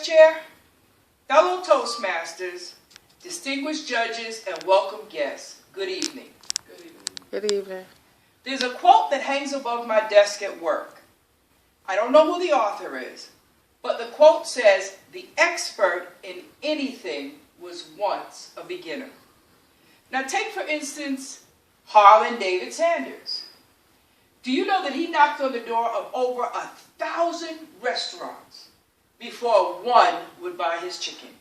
Chair, fellow Toastmasters, distinguished judges, and welcome guests, good evening. Good evening. Good evening. There's a quote that hangs above my desk at work. I don't know who the author is, but the quote says, "The expert in anything was once a beginner." Now take, for instance, Harlan David Sanders. Do you know that he knocked on the door of over 1,000 restaurants before one would buy his chicken?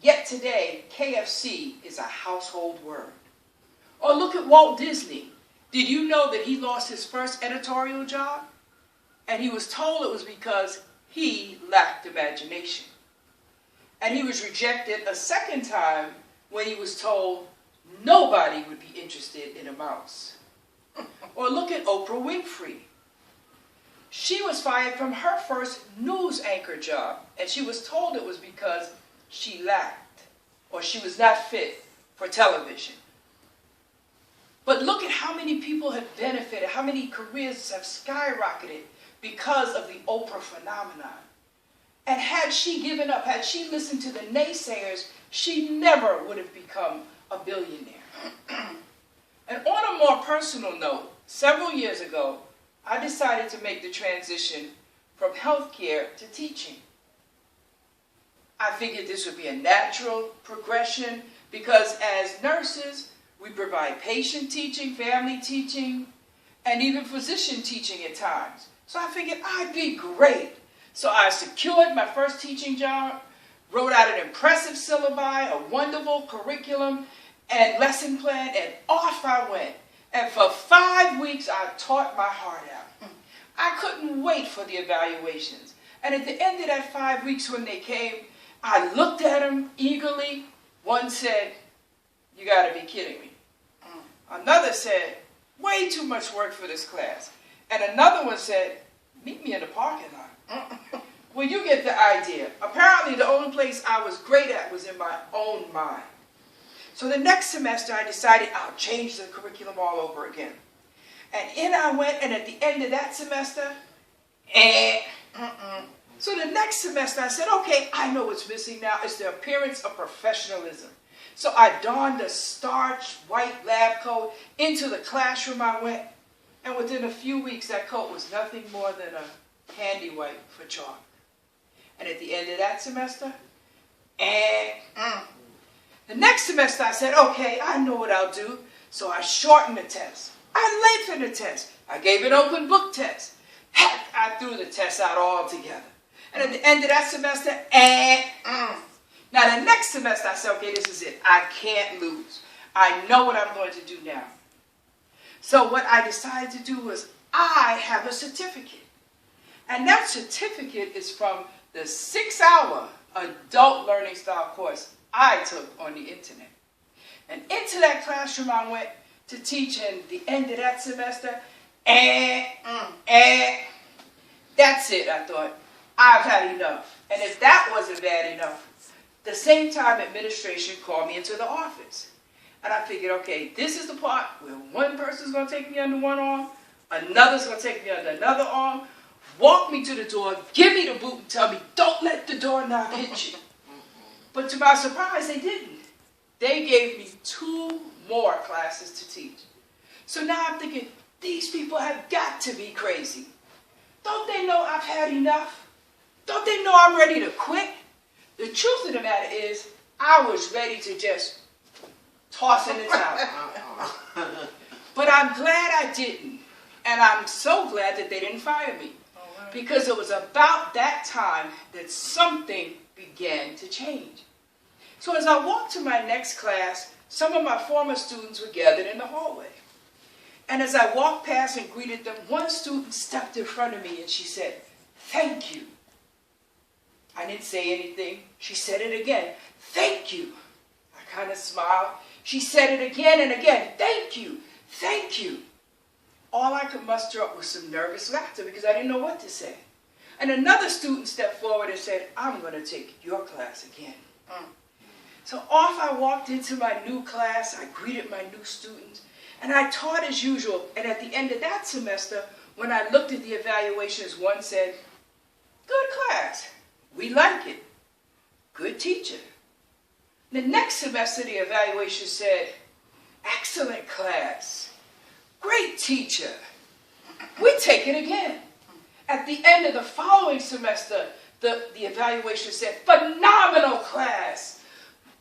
Yet today, KFC is a household word. Or look at Walt Disney. Did you know that he lost his first editorial job? And he was told it was because he lacked imagination. And he was rejected a second time when he was told nobody would be interested in a mouse. Or look at Oprah Winfrey. She was fired from her first news anchor job, and she was told it was because she lacked, or she was not fit for television. But look at how many people have benefited, how many careers have skyrocketed because of the Oprah phenomenon. And had she given up, had she listened to the naysayers, she never would have become a billionaire. And on a more personal note, several years ago, I decided to make the transition from healthcare to teaching. I figured this would be a natural progression because as nurses, we provide patient teaching, family teaching, and even physician teaching at times. So I figured I'd be great. So I secured my first teaching job, wrote out an impressive syllabi, a wonderful curriculum, and lesson plan, and off I went. And for 5 weeks, I taught my heart out. I couldn't wait for the evaluations. And at the end of that 5 weeks when they came, I looked at them eagerly. One said, "You got to be kidding me." Another said, "Way too much work for this class." And another one said, "Meet me in the parking lot." Well, you get the idea. Apparently, the only place I was great at was in my own mind. So the next semester, I decided I'll change the curriculum all over again. And in I went, and at the end of that semester, So the next semester, I said, okay, I know what's missing now. It's the appearance of professionalism. So I donned a starched white lab coat. Into the classroom I went, and within a few weeks, that coat was nothing more than a handy wipe for chalk. And at the end of that semester, the next semester, I said, okay, I know what I'll do. So I shortened the test. I lengthened the test. I gave an open book test. Heck, I threw the test out altogether. And at the end of that semester, Now the next semester, I said, okay, this is it. I can't lose. I know what I'm going to do now. So what I decided to do was, I have a certificate. And that certificate is from the 6-hour adult learning style course I took on the internet. And into that classroom I went to teach, and the end of that semester, that's it, I thought. I've had enough. And if that wasn't bad enough, the same time administration called me into the office. And I figured, okay, this is the part where one person's going to take me under one arm, another's going to take me under another arm, walk me to the door, give me the boot, and tell me, don't let the doorknob hit you. But to my surprise, they didn't. They gave me 2 more classes to teach. So now I'm thinking, these people have got to be crazy. Don't they know I've had enough? Don't they know I'm ready to quit? The truth of the matter is, I was ready to just toss in the towel. But I'm glad I didn't. And I'm so glad that they didn't fire me. Because it was about that time that something began to change. So as I walked to my next class, some of my former students were gathered in the hallway. And as I walked past and greeted them, one student stepped in front of me and she said, "Thank you." I didn't say anything. She said it again, "Thank you." I kind of smiled. She said it again and again, "Thank you, thank you." All I could muster up was some nervous laughter because I didn't know what to say. And another student stepped forward and said, "I'm going to take your class again." So off I walked into my new class. I greeted my new students. And I taught as usual. And at the end of that semester, when I looked at the evaluations, one said, "Good class. We like it. good teacher. The next semester, the evaluation said, excellent class, great teacher. We take it again. At the end of the following semester, the evaluation said, phenomenal class,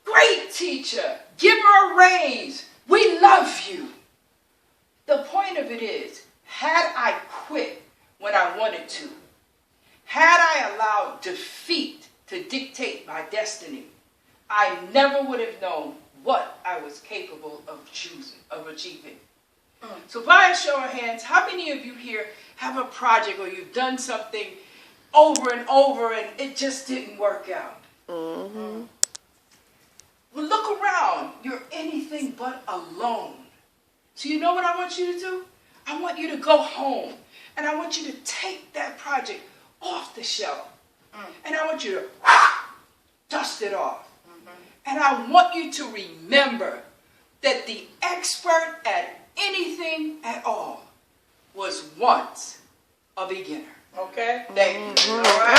great teacher, give her a raise, we love you. The point of it is, had I quit when I wanted to, had I allowed defeat to dictate my destiny, I never would have known what I was capable of achieving. So by a show of hands, how many of you here have a project or you've done something over and over and it just didn't work out? Mm-hmm. Well, look around. You're anything but alone. So you know what I want you to do? I want you to go home and I want you to take that project off the shelf. And I want you to dust it off. And I want you to remember that the expert at anything at all was once a beginner. Okay? Thank you. All right.